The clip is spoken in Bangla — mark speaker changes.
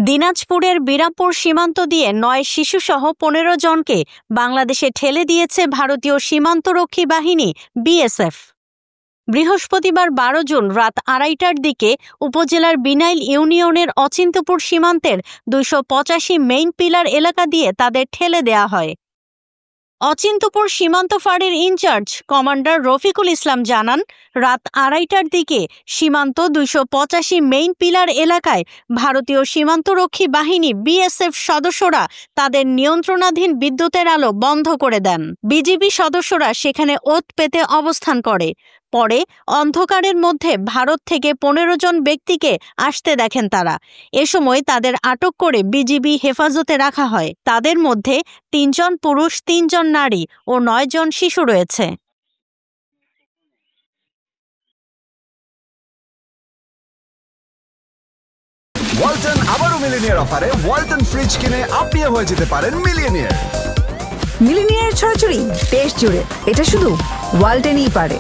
Speaker 1: দিনাজপুরের বিরামপুর সীমান্ত দিয়ে ৯ শিশুসহ ১৫ জনকে বাংলাদেশে ঠেলে দিয়েছে ভারতীয় সীমান্তরক্ষী বাহিনী বিএসএফ। বৃহস্পতিবার ১২ জুন রাত ২:৩০টার দিকে উপজেলার বিনাইল ইউনিয়নের অচিন্তপুর সীমান্তের ২৮৫ মেইন পিলার এলাকা দিয়ে তাদের ঠেলে দেয়া হয়। অচিন্তপুর সীমান্ত ফাঁড়ির ইনচার্জ কমান্ডার রফিকুল ইসলাম জানান, রাত ২:৩০টার দিকে সীমান্ত ২৮৫ মেইন পিলার এলাকায় ভারতীয় সীমান্তরক্ষী বাহিনী বিএসএফ সদস্যরা তাদের নিয়ন্ত্রণাধীন বিদ্যুতের আলো বন্ধ করে দেন। বিজিবি সদস্যরা সেখানে ওত পেতে অবস্থান করে। পরে অন্ধকারের মধ্যে ভারত থেকে ১৫ জন ব্যক্তিকে আসতে দেখেন তারা। এ সময় তাদের আটক করে বিজিবি হেফাজতে রাখা হয়। তাদের মধ্যে ৩ জন পুরুষ, ৩ জন নারী ও ৯ জন শিশু রয়েছে।
Speaker 2: ওয়ালটন আবারও মিলিনিয়ার অফারে ওয়ালটন ফ্রিজ কিনে আপনিও হয়ে যেতে পারেন মিলিয়নিয়ার।
Speaker 3: মিলিনিয়ার ছড়াছড়ি দেশ জুড়ে, এটা শুধু ওয়ালটনই পারে।